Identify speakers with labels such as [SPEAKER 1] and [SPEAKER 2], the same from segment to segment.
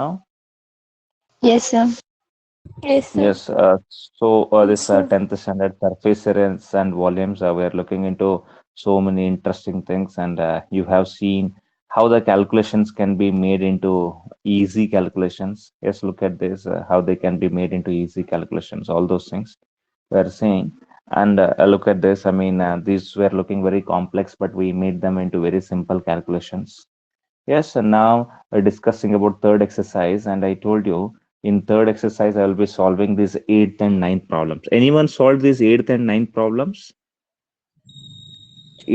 [SPEAKER 1] Now?
[SPEAKER 2] Yes, sir.
[SPEAKER 3] Yes, sir.
[SPEAKER 1] Yes. So
[SPEAKER 3] Yes,
[SPEAKER 1] this
[SPEAKER 3] sir.
[SPEAKER 1] 10th standard surface areas and volumes, we are looking into so many interesting things, and you have seen how the calculations can be made into easy calculations. Yes, look at this, how they can be made into easy calculations. All those things we are saying, and look at this. I mean, these were looking very complex, but we made them into very simple calculations. Yes, and now we're discussing about third exercise, and I told you in third exercise I will be solving these eighth and ninth problems. Anyone solved these eighth and ninth problems?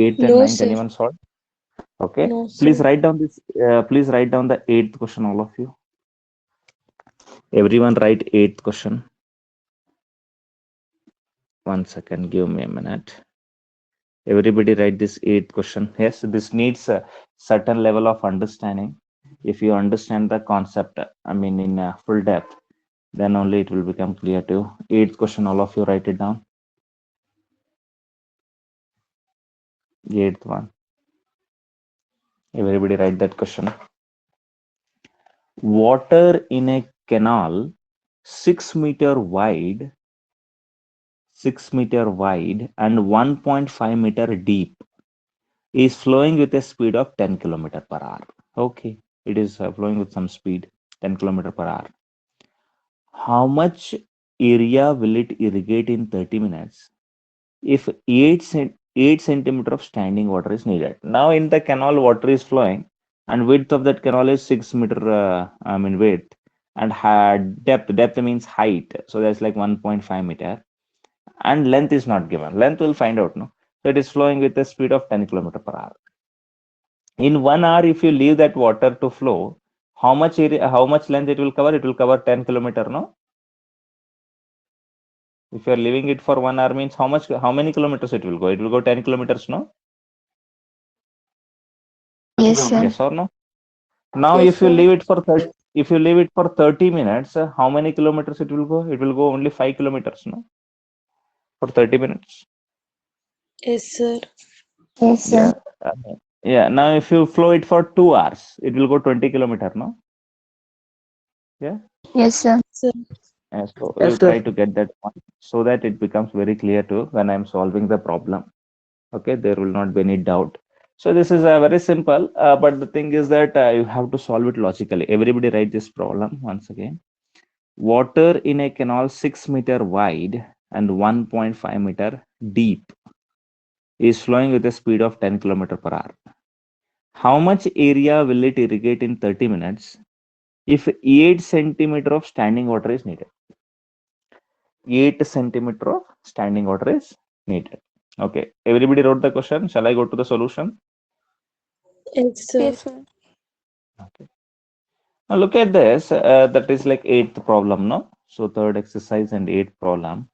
[SPEAKER 1] Eighth and
[SPEAKER 3] No,
[SPEAKER 1] ninth,
[SPEAKER 3] sir.
[SPEAKER 1] anyone solved? Okay,
[SPEAKER 3] No,
[SPEAKER 1] please
[SPEAKER 3] sir.
[SPEAKER 1] write down this. Please write down the eighth question, all of you. Everyone write eighth question. 1 second, give me a minute. Everybody write this eighth question. Yes, this needs a certain level of understanding. If you understand the concept, I mean, in full depth, then only it will become clear to you. Eighth question, all of you write it down. The eighth one. Everybody write that question. Water in a canal 6 meter wide, 6 meter wide and 1.5 meter deep is flowing with a speed of 10 kilometer per hour. Okay, it is flowing with some speed 10 kilometer per hour. How much area will it irrigate in 30 minutes if 8 centimeter of standing water is needed? Now in the canal water is flowing and width of that canal is 6 meter, I mean width, and had depth means height, so that's like 1.5 meter, and length is not given. Length will find out, no? So it is flowing with a speed of 10 kilometer per hour. In 1 hour, if you leave that water to flow, how much area, how much length it will cover? It will cover 10 kilometer, no? If you are leaving it for 1 hour means how much, how many kilometers it will go? It will go 10 kilometers, no?
[SPEAKER 2] Yes, sir.
[SPEAKER 1] Yes or no? Now,
[SPEAKER 3] Yes,
[SPEAKER 1] if you
[SPEAKER 3] sir.
[SPEAKER 1] leave it for 30, if you leave it for 30 minutes, how many kilometers it will go? It will go only 5 kilometers, no? For 30 minutes.
[SPEAKER 3] Yes, sir.
[SPEAKER 2] Yes, sir.
[SPEAKER 1] Yeah. Yeah. Now, if you flow it for 2 hours, it will go 20 kilometer, no? Yeah.
[SPEAKER 2] Yes, sir.
[SPEAKER 3] Sir.
[SPEAKER 1] So
[SPEAKER 4] Yes,
[SPEAKER 1] you
[SPEAKER 4] sir.
[SPEAKER 1] try to get that point so that it becomes very clear to when I'm solving the problem. Okay, there will not be any doubt. So this is very simple, but the thing is that you have to solve it logically. Everybody write this problem once again. Water in a canal 6 meter wide and 1.5 meter deep is flowing with a speed of 10 kilometer per hour. How much area will it irrigate in 30 minutes if 8 centimeter of standing water is needed? 8 centimeter of standing water is needed. Okay, everybody wrote the question. Shall I go to the solution?
[SPEAKER 3] Yes, sir. Yes, sir.
[SPEAKER 1] Okay. Now look at this. That is like eighth problem, no? So third exercise and eighth problem.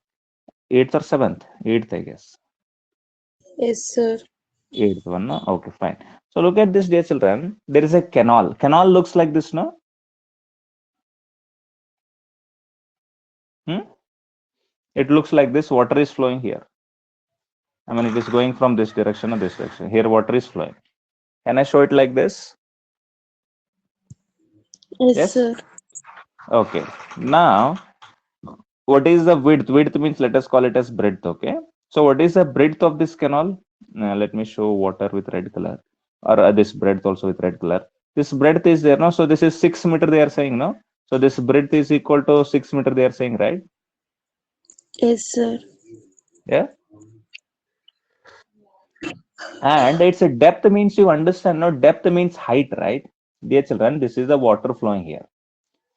[SPEAKER 1] Eighth or seventh? Eighth, I guess.
[SPEAKER 3] Yes, sir.
[SPEAKER 1] Eighth one, no? Okay, fine. So look at this, dear children. There is a canal. Canal looks like this, no? Hmm? It looks like this. Water is flowing here. I mean, it is going from this direction or this direction. Here, water is flowing. Can I show it like this?
[SPEAKER 3] Yes,
[SPEAKER 1] Yes?
[SPEAKER 3] sir.
[SPEAKER 1] Okay. Now, what is the width? Width means let us call it as breadth. Okay. So what is the breadth of this canal? Let me show water with red color, or this breadth also with red color. This breadth is there, no? So this is 6 meter. They are saying, no. So this breadth is equal to 6 meter. They are saying, right?
[SPEAKER 3] Yes, sir.
[SPEAKER 1] Yeah. And it's a depth means you understand. No, depth means height, right? Dear children, this is the water flowing here.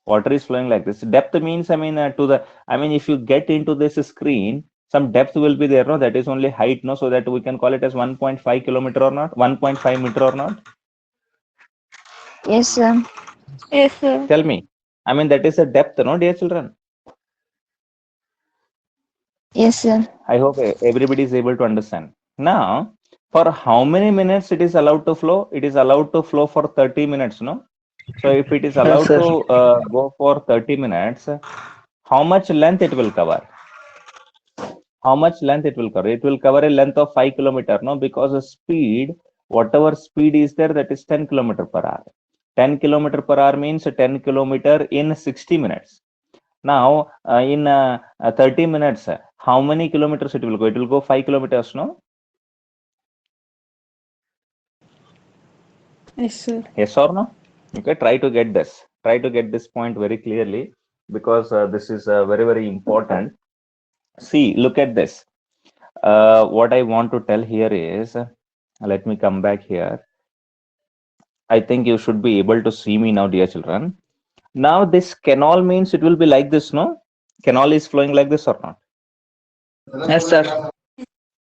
[SPEAKER 1] Water is flowing like this. Depth means, I mean, I mean, if you get into this screen, some depth will be there, no? That is only height, no? So that we can call it as 1.5 kilometer or not, 1.5 meter or not.
[SPEAKER 2] Yes, sir.
[SPEAKER 3] Yes, sir.
[SPEAKER 1] Tell me. I mean, that is a depth, no, dear children?
[SPEAKER 2] Yes, sir.
[SPEAKER 1] I hope everybody is able to understand. Now, for how many minutes it is allowed to flow? It is allowed to flow for 30 minutes, no? So if it is
[SPEAKER 4] Yes,
[SPEAKER 1] allowed
[SPEAKER 4] sir.
[SPEAKER 1] to go for 30 minutes, how much length it will cover? How much length it will cover? It will cover a length of 5 kilometer, no? Because the speed, whatever speed is there, that is 10 kilometer per hour. 10 kilometer per hour means 10 kilometer in 60 minutes. Now, in 30 minutes, how many kilometers it will go? It will go 5 kilometers, no?
[SPEAKER 3] Yes, sir.
[SPEAKER 1] Yes or no? Okay, try to get this. Try to get this point very clearly because this is very, very important. See, look at this. What I want to tell here is, let me come back here. I think you should be able to see me now, dear children. Now, this canal means it will be like this, no? Canal is flowing like this or not?
[SPEAKER 4] Yes, sir.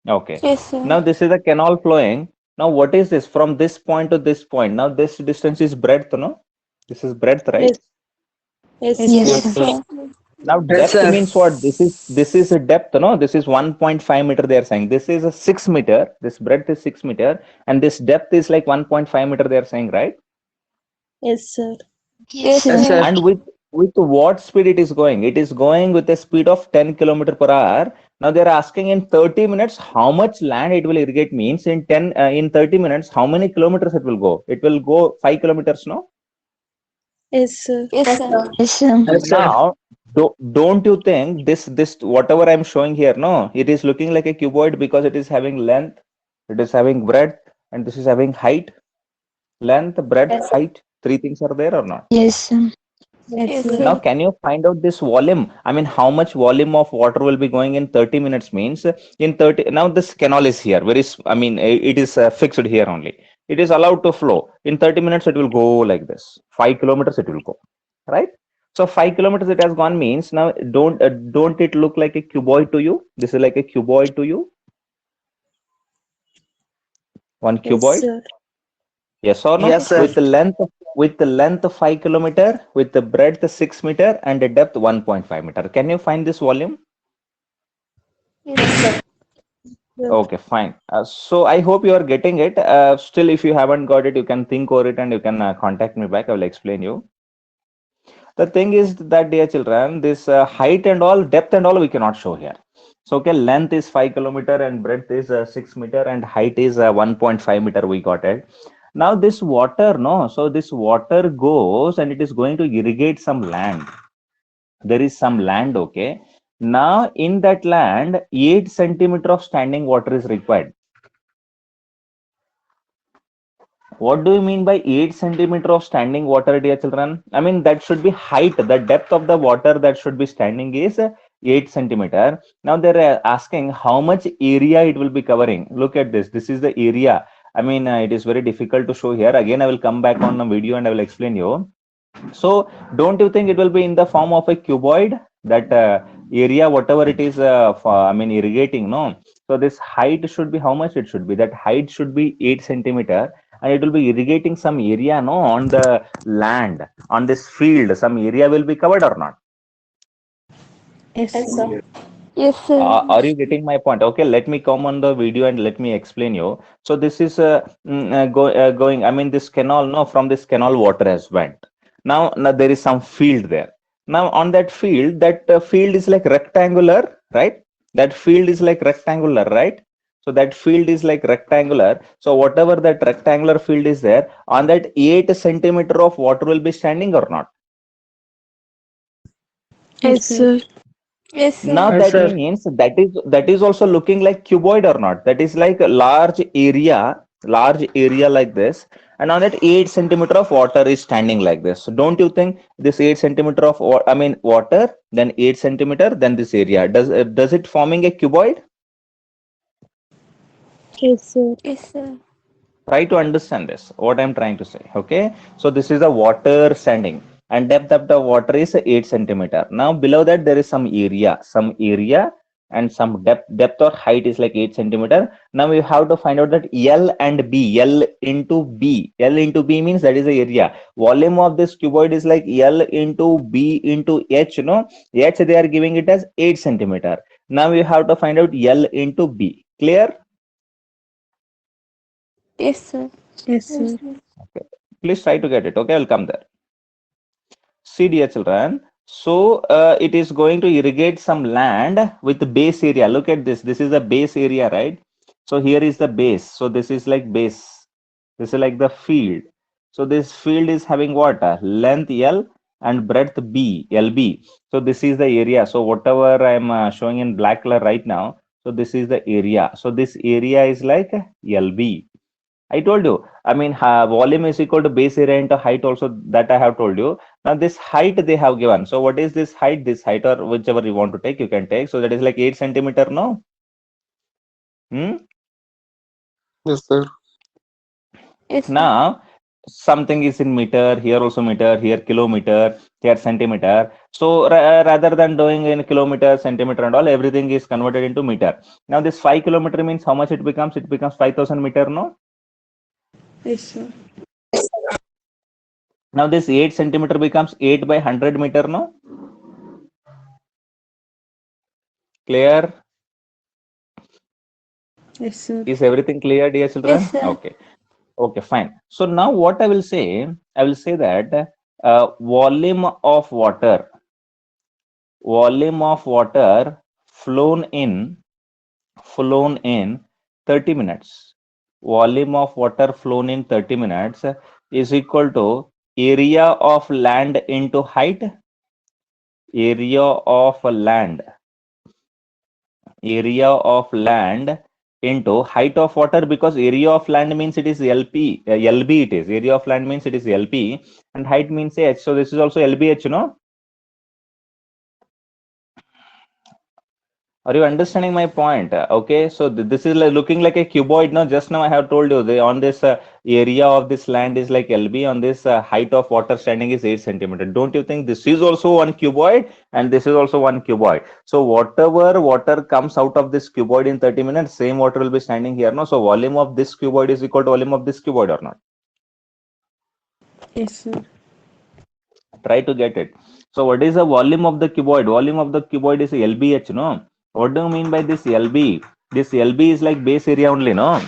[SPEAKER 1] Okay.
[SPEAKER 3] Yes, sir.
[SPEAKER 1] Now, this is a canal flowing. Now, what is this? From this point to this point. Now, this distance is breadth, no? This is breadth, right?
[SPEAKER 3] Yes.
[SPEAKER 2] Yes,
[SPEAKER 3] Yes,
[SPEAKER 2] sir.
[SPEAKER 3] sir.
[SPEAKER 1] Now,
[SPEAKER 4] Yes,
[SPEAKER 1] depth
[SPEAKER 4] sir.
[SPEAKER 1] means what? This is a depth, no? This is 1.5 meter. They are saying this is a 6 meter. This breadth is 6 meter, and this depth is like 1.5 meter. They are saying, right?
[SPEAKER 3] Yes, sir.
[SPEAKER 2] Yes,
[SPEAKER 4] Yes,
[SPEAKER 2] sir.
[SPEAKER 4] sir.
[SPEAKER 1] And with what speed it is going? It is going with a speed of 10 kilometer per hour. Now they are asking in 30 minutes how much land it will irrigate means in 30 minutes how many kilometers it will go? It will go 5 kilometers, no?
[SPEAKER 3] Yes, sir.
[SPEAKER 2] Yes, sir. Yes, sir.
[SPEAKER 4] Yes, sir.
[SPEAKER 1] Now don't you think this whatever I'm showing here, no? It is looking like a cuboid because it is having length, it is having breadth, and this is having height. Length, breadth, height. Three things are there or not?
[SPEAKER 2] Yes, sir.
[SPEAKER 3] Yes,
[SPEAKER 1] Now,
[SPEAKER 3] sir.
[SPEAKER 1] can you find out this volume? I mean, how much volume of water will be going in 30 minutes means in 30. Now, this canal is here. I mean, it is fixed here only. It is allowed to flow. In 30 minutes, it will go like this. 5 kilometers, it will go. Right? So 5 kilometers it has gone means now don't it look like a cuboid to you? This is like a cuboid to you? One
[SPEAKER 3] Yes,
[SPEAKER 1] cuboid?
[SPEAKER 3] sir.
[SPEAKER 1] Yes or no?
[SPEAKER 4] Yes, sir.
[SPEAKER 1] With the length of 5 kilometer, with the breadth 6 meter, and the depth 1.5 meter. Can you find this volume?
[SPEAKER 3] Yes, sir.
[SPEAKER 1] Okay, fine. So I hope you are getting it. Still, if you haven't got it, you can think over it and you can contact me back. I will explain you. The thing is that, dear children, this height and all, depth and all, we cannot show here. So, okay, length is 5 kilometer and breadth is 6 meter and height is 1.5 meter. We got it. Now, this water, no, so this water goes and it is going to irrigate some land. There is some land, okay. Now, in that land, 8 centimeter of standing water is required. What do you mean by 8 centimeter of standing water, dear children? I mean, that should be height. The depth of the water that should be standing is 8 centimeter. Now they're asking how much area it will be covering. Look at this. This is the area. I mean, it is very difficult to show here. Again, I will come back on the video and I will explain you. So don't you think it will be in the form of a cuboid? That area, whatever it is, I mean, irrigating, no? So this height should be how much it should be? That height should be 8 centimeter and it will be irrigating some area, no, on the land, on this field. Some area will be covered or not?
[SPEAKER 3] Yes, sir.
[SPEAKER 2] Yes, sir.
[SPEAKER 1] Are you getting my point? Okay, let me come on the video and let me explain you. So this is going, I mean, this canal, no, from this canal water has went. Now there is some field there. Now on that field is like rectangular, right? That field is like rectangular, right? So that field is like rectangular. So whatever that rectangular field is there, on that 8 centimeter of water will be standing or not?
[SPEAKER 3] Yes, sir. Yes,
[SPEAKER 1] Now
[SPEAKER 4] Yes,
[SPEAKER 1] that
[SPEAKER 4] sir.
[SPEAKER 1] means that is also looking like cuboid or not? That is like a large area like this, and on that 8 centimeter of water is standing like this. So don't you think this 8 centimeter of water, then 8 centimeter, then this area does it forming a cuboid?
[SPEAKER 3] Yes, sir. Yes, sir.
[SPEAKER 1] Try to understand this. What I'm trying to say. Okay, so this is the water standing, and depth of the water is 8 centimeter. Now below that there is some area and some depth or height is like 8 centimeter. Now you have to find out that L and B. L into B means that is the area. Volume of this cuboid is like L into B into H. H they are giving it as 8 centimeter. Now you have to find out L into B. Clear?
[SPEAKER 3] Yes, sir. Yes, sir.
[SPEAKER 1] Okay. Please try to get it. Okay, I'll come there. See, dear children. So it is going to irrigate some land with the base area. Look at this. This is the base area, right? So here is the base. So this is like base. This is like the field. So this field is having what? Length L and breadth B, LB. So this is the area. So whatever I'm showing in black color right now, so this is the area. So this area is like LB. I told you. I mean, volume is equal to base area into height also, that I have told you. Now this height they have given. So what is this height? This height, or whichever you want to take, you can take. So that is like 8 centimeter, no? Hmm?
[SPEAKER 5] Yes, sir.
[SPEAKER 3] Yes, sir.
[SPEAKER 1] Now something is in meter, here also meter, here kilometer, here centimeter. So rather than doing in kilometer, centimeter and all, everything is converted into meter. Now this 5 kilometer means how much it becomes? It becomes 5,000 meter, no?
[SPEAKER 3] Yes, sir.
[SPEAKER 1] Now this 8 centimeter becomes 8 by 100 meter, no? Clear?
[SPEAKER 3] Yes, sir.
[SPEAKER 1] Is everything clear, dear children?
[SPEAKER 3] Yes, sir.
[SPEAKER 1] Okay. Okay, fine. So now what I will say that volume of water flown in 30 minutes. Volume of water flown in 30 minutes is equal to area of land into height. Area of land into height of water, because area of land means it is LB it is. Area of land means it is LP, and height means H. So this is also LBH, no? Are you understanding my point? Okay, so this is like looking like a cuboid. Now, just now I have told you on this area of this land is like LB. On this height of water standing is 8 centimeter. Don't you think this is also one cuboid and this is also one cuboid? So whatever water comes out of this cuboid in 30 minutes, same water will be standing here. No, so volume of this cuboid is equal to volume of this cuboid or not?
[SPEAKER 3] Yes, sir.
[SPEAKER 1] Try to get it. So what is the volume of the cuboid? Volume of the cuboid is LBH, no? What do you mean by this LB? This LB is like base area only, no?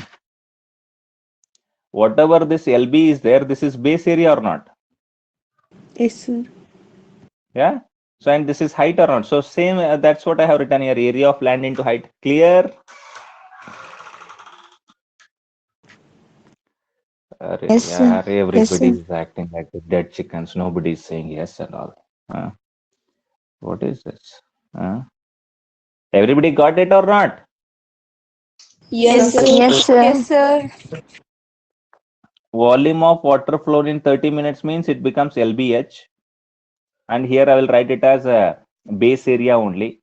[SPEAKER 1] Whatever this LB is there, this is base area or not?
[SPEAKER 3] Yes, sir.
[SPEAKER 1] Yeah. So and this is height or not? So same, that's what I have written here, area of land into height. Clear?
[SPEAKER 2] Yes, sir.
[SPEAKER 1] Everybody is acting like the dead chickens. Nobody is saying yes and all. What is this? Everybody got it or not?
[SPEAKER 3] Yes, sir.
[SPEAKER 2] Yes, sir.
[SPEAKER 3] Yes, sir.
[SPEAKER 1] Volume of water flown in 30 minutes means it becomes LBH. And here I will write it as a base area only.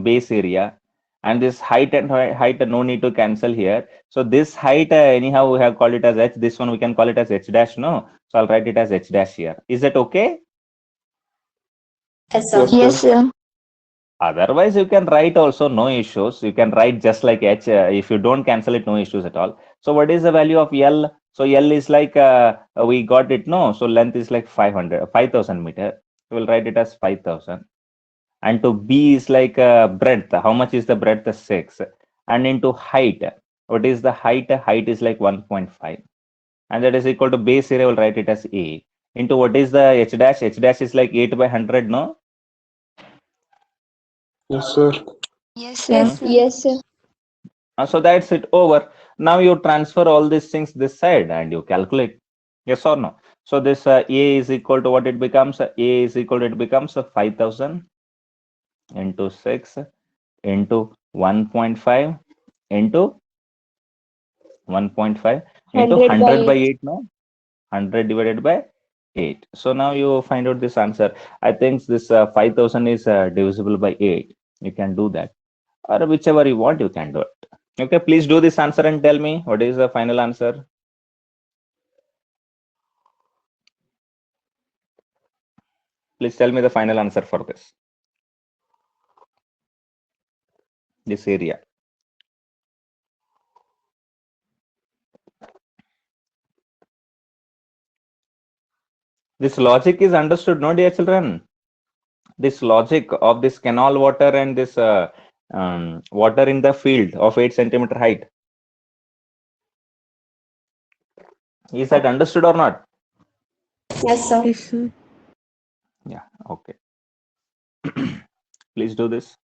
[SPEAKER 1] Base area. And this height and height, no need to cancel here. So this height, anyhow, we have called it as H. This one we can call it as H dash, no? So I'll write it as H dash here. Is that okay?
[SPEAKER 5] Yes,
[SPEAKER 2] Yes, sir.
[SPEAKER 1] Otherwise, you can write also, no issues. You can write just like H. If you don't cancel it, no issues at all. So what is the value of L? So L is like, we got it, no? So length is like 5,000 meter. We'll write it as 5,000. And to B is like breadth. How much is the breadth? 6. And into height, what is the height? Height is like 1.5. And that is equal to base area, we'll write it as A. Into what is the H dash? H dash is like 8 by 100, no?
[SPEAKER 5] Yes, sir.
[SPEAKER 2] Yes, sir.
[SPEAKER 3] Yes, sir.
[SPEAKER 1] So that's it over. Now you transfer all these things this side and you calculate. Yes or no? So this A is equal to what it becomes? A is equal to, it becomes 5,000 into 6 into 1.5 into 1.5 into 100 by 8, no? 100 divided by 8. So now you find out this answer. I think this 5,000 is divisible by 8. You can do that. Or whichever you want, you can do it. Okay, please do this answer and tell me what is the final answer. Please tell me the final answer for this area. This logic is understood, no, dear children? This logic of this canal water and this water in the field of 8 centimeter height. Is that understood or not?
[SPEAKER 3] Yes, sir. Yes, sir.
[SPEAKER 1] Yeah, okay. Please do this.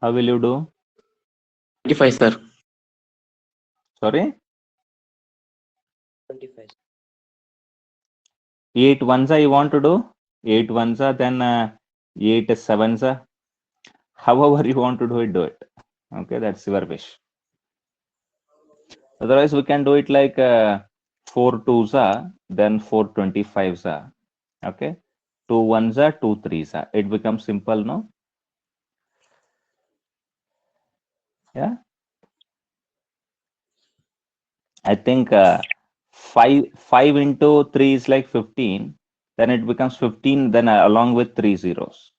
[SPEAKER 1] How will you do?
[SPEAKER 4] 25, sir.
[SPEAKER 1] Sorry?
[SPEAKER 4] 25.
[SPEAKER 1] 8 ones you want to do? 8 ones, then 8 sevens. However you want to do it. Okay, that's your wish. Otherwise, we can do it like 4 twos, then 4 25s. Okay, 2 ones, 2 threes. It becomes simple, no? Yeah. I think 5 into 3 is like 15. Then it becomes 15, then along with 3 zeros.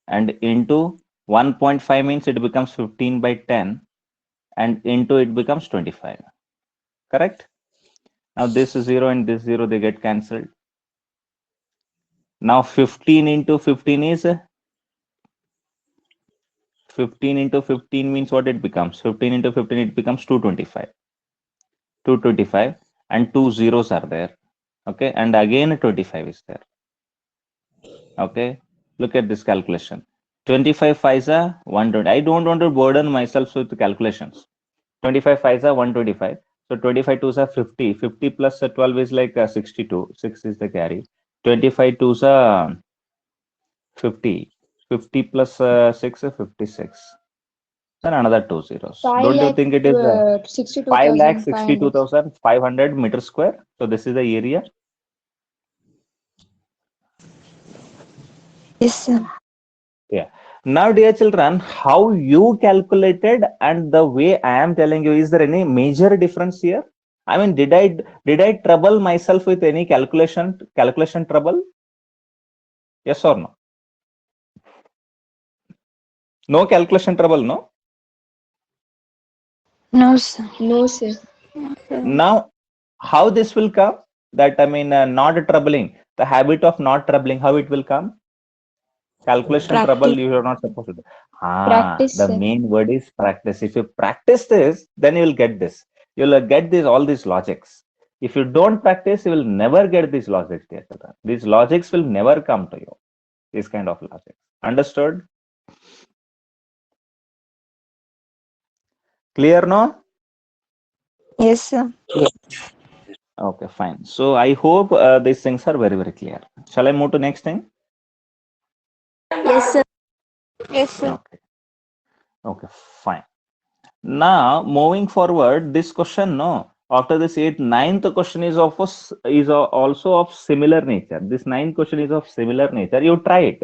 [SPEAKER 1] And into 1.5 means it becomes 15 by 10. And into it becomes 25. Correct? Now this 0 and this 0, they get cancelled. Now 15 into 15 is 15 into 15 means what it becomes? 15 into 15, it becomes 225. 225 and 2 zeros are there. Okay, and again 25 is there. Okay, look at this calculation. 25 5s are 120. I don't want to burden myself with calculations. 25 5s are 125. So 25 2s are 50. 50 plus 12 is like 62. 6 is the carry. 25 2s are 50. 50 plus 6 is 56. Then another 2 zeros. Don't you think it is 5,62,500 meters square? So this is the area.
[SPEAKER 2] Yes, sir.
[SPEAKER 1] Yeah. Now, dear children, how you calculated and the way I am telling you, is there any major difference here? I mean, did I trouble myself with any calculation trouble? Yes or no? No calculation trouble, no?
[SPEAKER 2] No, sir.
[SPEAKER 3] No, sir.
[SPEAKER 1] Now, how this will come? That I mean, not troubling. The habit of not troubling, how it will come? Calculation trouble, you are not supposed to do.
[SPEAKER 3] Practice,
[SPEAKER 1] The
[SPEAKER 3] sir.
[SPEAKER 1] main word is practice. If you practice this, then you will get this. You'll get all these logics. If you don't practice, you will never get these logics, dear children. These logics will never come to you. This kind of logic. Understood? Clear, no?
[SPEAKER 2] Yes, sir.
[SPEAKER 1] Okay, fine. So I hope these things are very, very clear. Shall I move to next thing?
[SPEAKER 3] Yes, sir.
[SPEAKER 2] Yes, sir.
[SPEAKER 1] Okay. Okay, fine. Now moving forward, this question, no. After this ninth question is also of similar nature. This ninth question is of similar nature. You try it.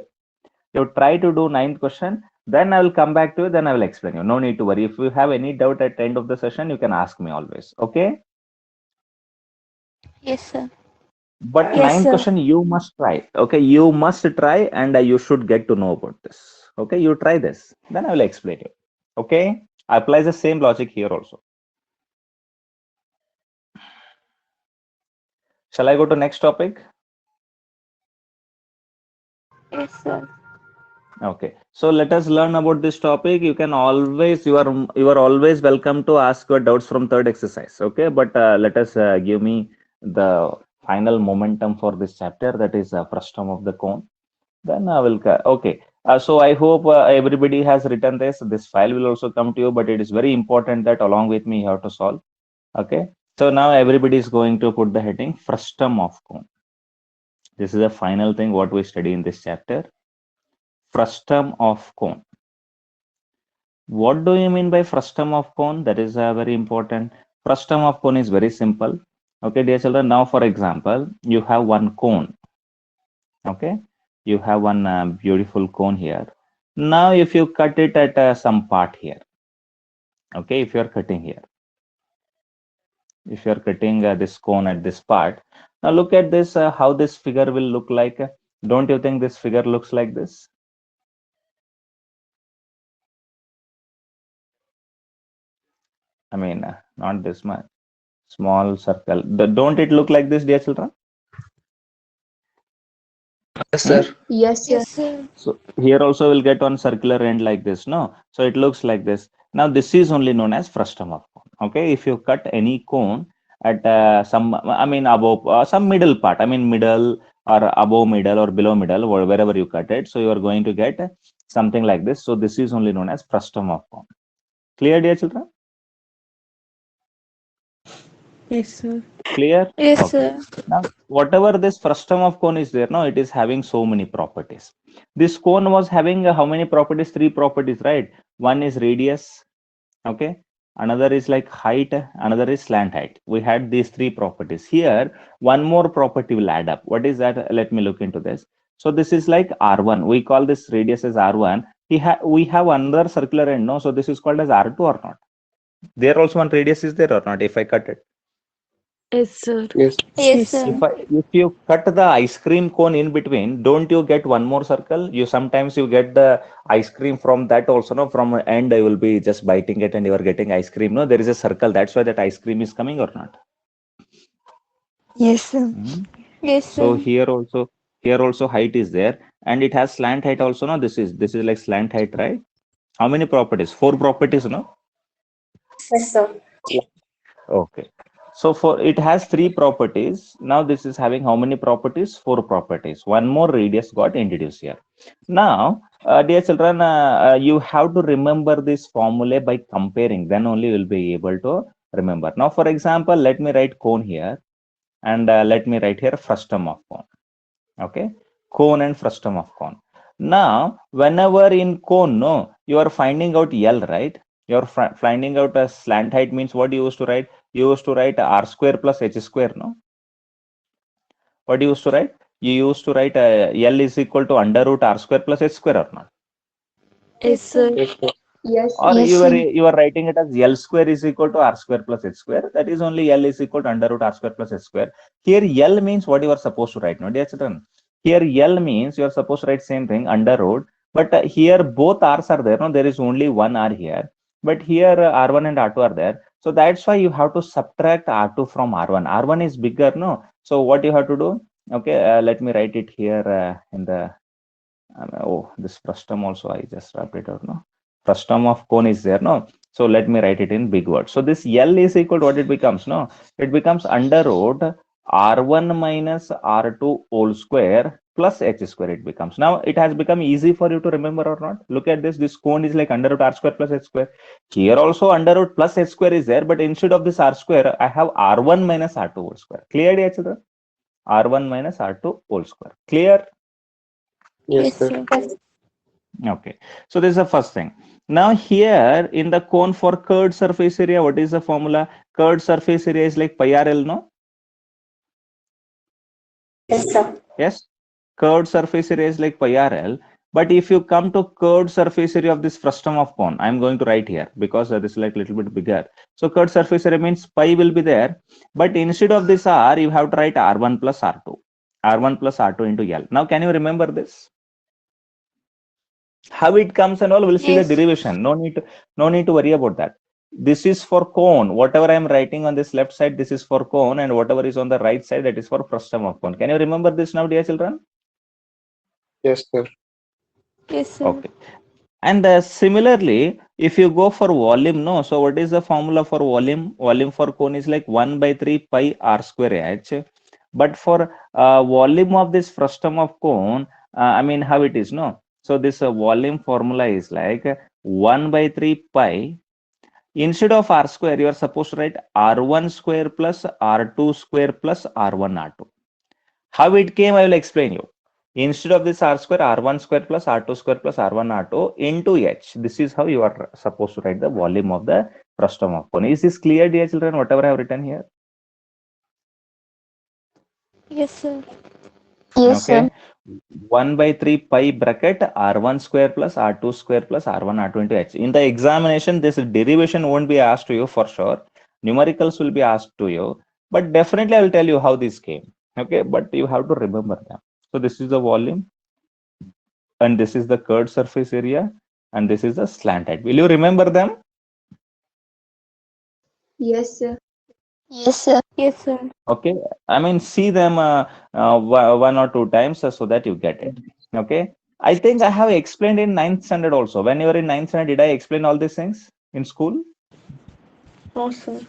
[SPEAKER 1] You try to do ninth question. Then I will come back to you. Then I will explain you. No need to worry. If you have any doubt at the end of the session, you can ask me always. Okay.
[SPEAKER 2] Yes, sir.
[SPEAKER 1] But
[SPEAKER 2] Yes,
[SPEAKER 1] ninth
[SPEAKER 2] sir.
[SPEAKER 1] question you must try. Okay, you must try, and you should get to know about this. Okay, you try this. Then I will explain you. Okay. Applies the same logic here also. Shall I go to next topic?
[SPEAKER 2] Yes, sir.
[SPEAKER 1] Okay, so let us learn about this topic. You can always, you are always welcome to ask your doubts from third exercise. Okay, but let us give me the final momentum for this chapter, that is frustum of the cone. Then I will. Okay, so I hope everybody has written this. This file will also come to you, but it is very important that along with me you have to solve. Okay, so now everybody is going to put the heading frustum of cone. This is the final thing what we study in this chapter. Frustum of cone. What do you mean by frustum of cone? That is very important. Frustum of cone is very simple. Okay, dear children. Now, for example, you have one cone. Okay, you have one beautiful cone here. Now, if you cut it at some part here. Okay, if you are cutting here. If you are cutting this cone at this part. Now, look at this, how this figure will look like. Don't you think this figure looks like this? I mean, not this much. Small circle. Don't it look like this, dear children?
[SPEAKER 4] Yes, sir.
[SPEAKER 3] Yes, sir.
[SPEAKER 2] Yes, sir.
[SPEAKER 1] So here also we'll get one circular end like this, no? So it looks like this. Now this is only known as frustum of cone. Okay, if you cut any cone at some, I mean above some middle part, I mean middle or above middle or below middle, or wherever you cut it. So you are going to get something like this. So this is only known as frustum of cone. Clear, dear children?
[SPEAKER 3] Yes, sir.
[SPEAKER 1] Clear?
[SPEAKER 2] Yes,
[SPEAKER 1] Okay.
[SPEAKER 2] sir.
[SPEAKER 1] Now, whatever this frustum of cone is there, no, it is having so many properties. This cone was having how many properties? Three properties, right? One is radius, okay. Another is like height, another is slant height. We had these three properties. Here, one more property will add up. What is that? Let me look into this. So this is like R1. We call this radius as R1. We have another circular end, no? So this is called as R2 or not? There also one radius is there or not if I cut it?
[SPEAKER 3] Yes, sir.
[SPEAKER 5] Yes.
[SPEAKER 2] Yes, sir.
[SPEAKER 1] If you cut the ice cream cone in between, don't you get one more circle? You sometimes you get the ice cream from that also, no? From end, I will be just biting it and you are getting ice cream. No, there is a circle. That's why that ice cream is coming or not.
[SPEAKER 2] Yes, sir.
[SPEAKER 1] Mhm.
[SPEAKER 2] Yes,
[SPEAKER 1] So
[SPEAKER 2] sir.
[SPEAKER 1] here also height is there, and it has slant height also. No, this is like slant height, right? How many properties? Four properties, no?
[SPEAKER 3] Yes, sir.
[SPEAKER 1] Okay. So for it has three properties. Now this is having how many properties? Four properties. One more radius got introduced here. Now, dear children, you have to remember this formula by comparing. Then only you'll be able to remember. Now, for example, let me write cone here, and let me write here frustum of cone. Okay, cone and frustum of cone. Now, whenever in cone, no, you are finding out L, right? You're finding out a slant height means what you used to write? You used to write R square plus H square, no? What you used to write? You used to write L is equal to under root R square plus H square or not?
[SPEAKER 3] Yes, sir.
[SPEAKER 5] Yes, sir.
[SPEAKER 3] Yes.
[SPEAKER 1] Or
[SPEAKER 2] Yes, sir.
[SPEAKER 1] you are writing it as L square is equal to R square plus H square. That is only L is equal to under root R square plus H square. Here L means what you are supposed to write, no, dear children? Here L means you are supposed to write same thing, under root. But here both R's are there, no? There is only one R here. But here R1 and R2 are there. So that's why you have to subtract R2 from R1. R1 is bigger, no? So what you have to do? Okay, let me write it here in the oh, this frustum also I just wrapped it out, no? Frustum of cone is there, no? So let me write it in big words. So this L is equal to what it becomes, no? It becomes under root R1 minus R2 whole square plus H square it becomes. Now it has become easy for you to remember or not? Look at this cone is like under root R square plus H square. Here also under root plus H square is there, but instead of this R square, I have R1 minus R2 whole square. Clear, dear children? R1 minus R2 whole square. Clear?
[SPEAKER 5] Yes,
[SPEAKER 2] Yes,
[SPEAKER 5] sir.
[SPEAKER 2] sir.
[SPEAKER 1] Okay, so this is the first thing. Now here in the cone for curved surface area, what is the formula? Curved surface area is like pi r l, no?
[SPEAKER 3] Yes, sir.
[SPEAKER 1] Yes, curved surface area is like pi r l. But if you come to curved surface area of this frustum of cone, I'm going to write here because this is like a little bit bigger. So curved surface area means pi will be there, but instead of this r, you have to write r1 plus r2, r1 plus r2 into l. Now can you remember this? How it comes and all, we'll see the
[SPEAKER 2] Yes.
[SPEAKER 1] derivation. No need to worry about that. This is for cone. Whatever I'm writing on this left side, this is for cone, and whatever is on the right side, that is for frustum of cone. Can you remember this now, dear children?
[SPEAKER 5] Yes, sir.
[SPEAKER 2] Yes, sir.
[SPEAKER 1] Okay. And similarly, if you go for volume, no. So what is the formula for volume? Volume for cone is like 1 by 3 pi r square h. But for volume of this frustum of cone, I mean how it is, no. So this volume formula is like 1 by 3 pi. Instead of r square, you are supposed to write r1 square plus r2 square plus r1 r2. How it came, I will explain you. Instead of this r square, r1 square plus r2 square plus r1 r2 into h. This is how you are supposed to write the volume of the frustum of cone. Is this clear, dear children, whatever I have written here?
[SPEAKER 2] Yes, sir.
[SPEAKER 3] Yes, sir.
[SPEAKER 1] Okay. 1 by 3 pi bracket r1 square plus r2 square plus r1 r2 into h. In the examination, this derivation won't be asked to you for sure. Numericals will be asked to you, but definitely I will tell you how this came. Okay, but you have to remember them. So this is the volume, and this is the curved surface area, and this is the slant height. Will you remember them?
[SPEAKER 3] Yes, sir.
[SPEAKER 2] Yes, sir. Yes, sir.
[SPEAKER 1] Okay, I mean, see them one or two times so that you get it. Okay, I think I have explained in ninth standard also. When you were in ninth standard, did I explain all these things in school?
[SPEAKER 2] No, sir.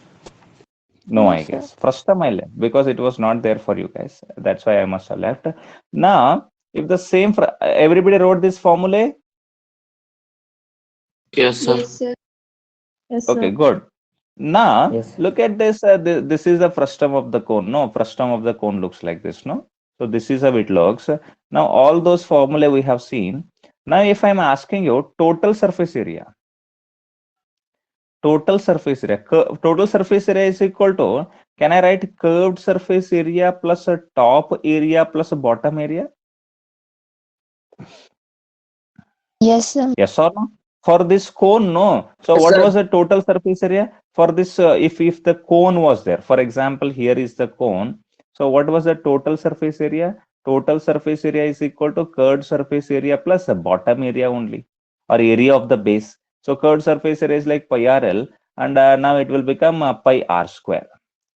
[SPEAKER 1] No,
[SPEAKER 2] No,
[SPEAKER 1] I
[SPEAKER 2] sir.
[SPEAKER 1] guess. First time I left because it was not there for you guys. That's why I must have left. Now, if the same, everybody wrote this formula.
[SPEAKER 4] Yes, sir.
[SPEAKER 3] Yes, sir.
[SPEAKER 2] Yes,
[SPEAKER 1] Okay,
[SPEAKER 2] sir.
[SPEAKER 1] good. Now,
[SPEAKER 6] Yes.
[SPEAKER 1] look at this. This is the frustum of the cone. No, frustum of the cone looks like this. No, so this is how it looks. Now, all those formulae we have seen. Now, if I'm asking you total surface area, total surface area is equal to, can I write curved surface area plus a top area plus a bottom area?
[SPEAKER 2] Yes, sir.
[SPEAKER 1] Yes or no? For this cone, no. So
[SPEAKER 4] Yes,
[SPEAKER 1] what
[SPEAKER 4] sir.
[SPEAKER 1] was the total surface area for this? If the cone was there, for example, here is the cone. So what was the total surface area? Total surface area is equal to curved surface area plus the bottom area only, or area of the base. So curved surface area is like pi RL, and now it will become pi r square.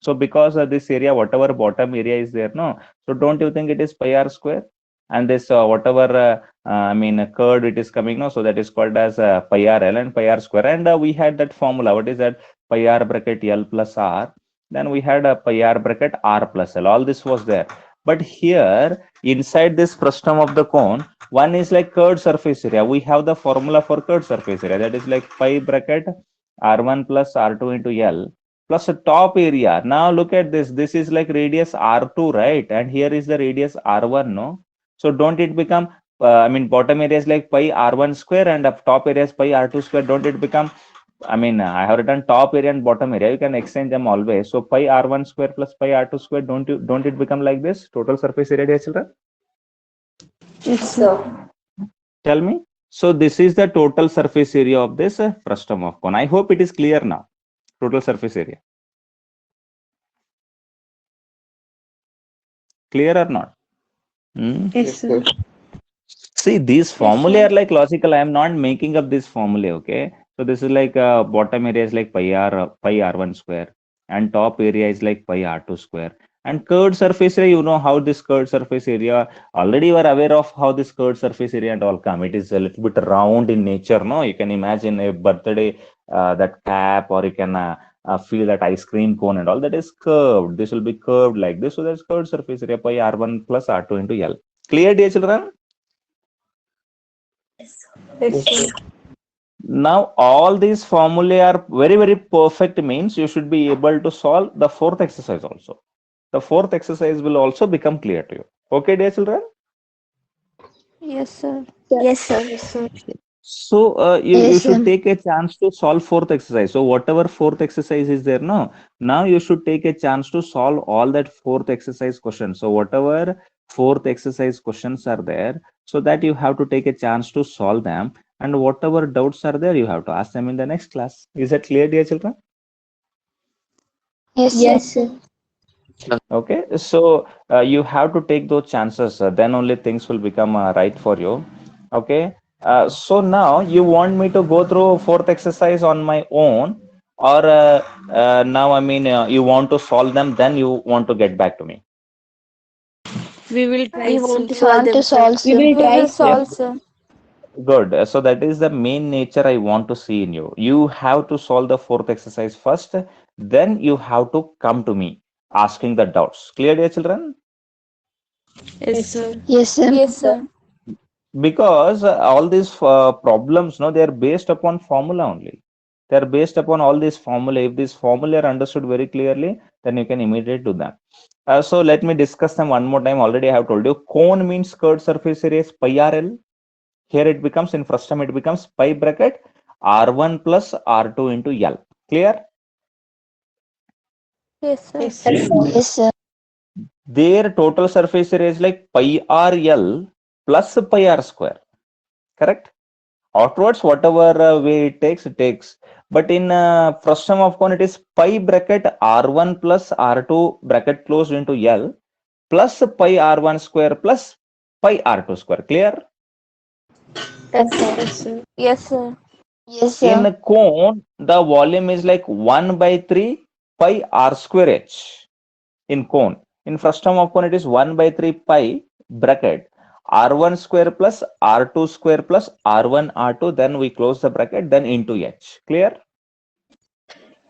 [SPEAKER 1] So because of this area, whatever bottom area is there, no. So don't you think it is pi r square? And this whatever I mean, curd it is coming now, so that is called as pi r L and pi r square. And we had that formula. What is that? Pi r bracket L plus R. Then we had a pi r bracket R plus L. All this was there. But here, inside this frustum of the cone, one is like curved surface area. We have the formula for curved surface area. That is like pi bracket R1 plus R2 into L plus a top area. Now look at this. This is like radius R2, right? And here is the radius R1, no? So don't it become, I mean, bottom area is like pi R1 square and up top area is pi R2 square. Don't it become, I mean, I have written top area and bottom area. You can exchange them always. So pi R1 square plus pi R2 square. Don't it become like this? Total surface area, dear children?
[SPEAKER 3] Yes, sir.
[SPEAKER 1] Tell me. So this is the total surface area of this frustum of cone. I hope it is clear now. Total surface area. Clear or not? Hmm?
[SPEAKER 2] Yes, sir.
[SPEAKER 1] See, these formulae
[SPEAKER 2] sir.
[SPEAKER 1] are like logical. I am not making up this formulae, okay? So this is like bottom area is like pi r1 square, and top area is like pi r2 square. And curved surface area, you know how this curved surface area, already you are aware of how this curved surface area and all come. It is a little bit round in nature, no? You can imagine a birthday, that cap, or you can feel that ice cream cone and all that is curved. This will be curved like this. So that's curved surface area pi r1 plus r2 into L. Clear, dear children?
[SPEAKER 2] Yes, sir.
[SPEAKER 1] Now, all these formulae are very, very perfect, means you should be able to solve the fourth exercise also. The fourth exercise will also become clear to you. Okay, dear children?
[SPEAKER 2] Yes, sir.
[SPEAKER 3] Yes, sir.
[SPEAKER 2] Yes, sir.
[SPEAKER 1] So, you
[SPEAKER 2] Yes,
[SPEAKER 1] should
[SPEAKER 2] sir.
[SPEAKER 1] take a chance to solve fourth exercise. So, whatever fourth exercise is there, no, now you should take a chance to solve all that fourth exercise questions. So, whatever fourth exercise questions are there, so that you have to take a chance to solve them. And whatever doubts are there, you have to ask them in the next class. Is that clear, dear children?
[SPEAKER 2] Yes, sir.
[SPEAKER 3] Yes, sir.
[SPEAKER 1] Okay, so you have to take those chances, then only things will become right for you. Okay, so now you want me to go through fourth exercise on my own, or now I mean, you want to solve them, then you want to get back to me.
[SPEAKER 2] We will try.
[SPEAKER 3] We
[SPEAKER 2] We
[SPEAKER 3] want to
[SPEAKER 2] want to solve,
[SPEAKER 3] We
[SPEAKER 2] sir.
[SPEAKER 3] will
[SPEAKER 2] We
[SPEAKER 3] try,
[SPEAKER 2] will
[SPEAKER 3] sir.
[SPEAKER 2] solve, sir.
[SPEAKER 1] Good. So that is the main nature I want to see in you. You have to solve the fourth exercise first, then you have to come to me asking the doubts. Clear, dear children?
[SPEAKER 2] Yes, sir. Yes, sir.
[SPEAKER 3] Yes, sir.
[SPEAKER 1] Because all these problems, no, they are based upon formula only. They are based upon all these formula. If these formula are understood very clearly, then you can immediately do them. So let me discuss them one more time. Already I have told you, cone means curved surface area is pi rl. Here it becomes, in frustum it becomes pi bracket r1 plus r2 into L. Clear?
[SPEAKER 2] Yes, sir.
[SPEAKER 3] Yes, sir.
[SPEAKER 2] Yes, sir.
[SPEAKER 1] Their total surface area is like pi rl plus pi r square. Correct? Outwards, whatever way it takes. But in frustum of cone, it is pi bracket r1 plus r2 bracket closed into L plus pi r1 square plus pi r2 square. Clear?
[SPEAKER 3] Yes, sir.
[SPEAKER 2] Yes, sir. Yes, sir. Yes,
[SPEAKER 1] In
[SPEAKER 2] sir.
[SPEAKER 1] a cone, the volume is like 1 by 3 pi r square h in cone. In frustum of cone, it is 1 by 3 pi bracket r1 square plus r2 square plus r1 r2. Then we close the bracket, then into h. Clear?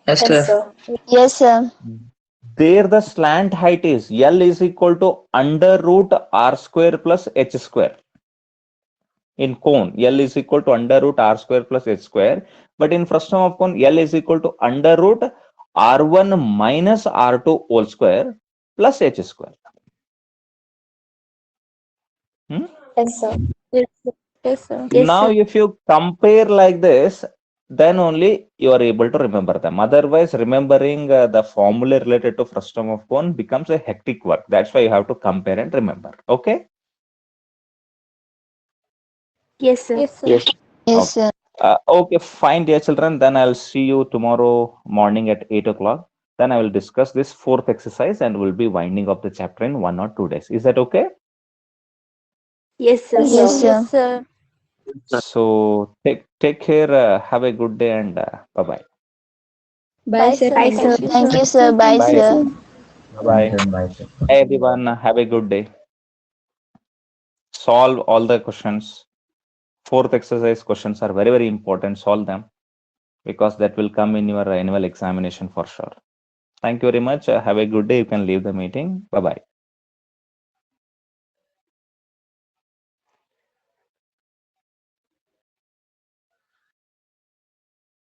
[SPEAKER 4] Yes,
[SPEAKER 3] Yes,
[SPEAKER 4] sir.
[SPEAKER 3] sir.
[SPEAKER 2] Yes, sir.
[SPEAKER 1] There the slant height is L is equal to under root R square plus H square. In cone, L is equal to under root R square plus H square. But in frustum of cone, L is equal to under root R1 minus R2 whole square plus H square.
[SPEAKER 3] Yes, sir.
[SPEAKER 2] Yes, sir. Yes, sir.
[SPEAKER 1] Now, if you compare like this, then only you are able to remember them. Otherwise, remembering the formula related to frustum of cone becomes a hectic work. That's why you have to compare and remember. Okay.
[SPEAKER 2] Yes, sir. Yes, sir.
[SPEAKER 5] Yes.
[SPEAKER 2] Yes, sir.
[SPEAKER 1] Okay, fine, dear children. Then I'll see you tomorrow morning at 8 o'clock. Then I will discuss this fourth exercise and we'll be winding up the chapter in 1 or 2 days. Is that okay?
[SPEAKER 2] Yes, sir.
[SPEAKER 3] Yes, sir.
[SPEAKER 2] Yes, sir.
[SPEAKER 1] So take care. Have a good day and bye bye.
[SPEAKER 2] Bye, sir.
[SPEAKER 3] Bye, sir.
[SPEAKER 2] Thank you, sir. Bye,
[SPEAKER 1] Bye.
[SPEAKER 2] sir.
[SPEAKER 1] Bye. Hey, everyone. Have a good day. Solve all the questions. Fourth exercise questions are very, very important. Solve them because that will come in your annual examination for sure. Thank you very much. Have a good day. You can leave the meeting. Bye bye.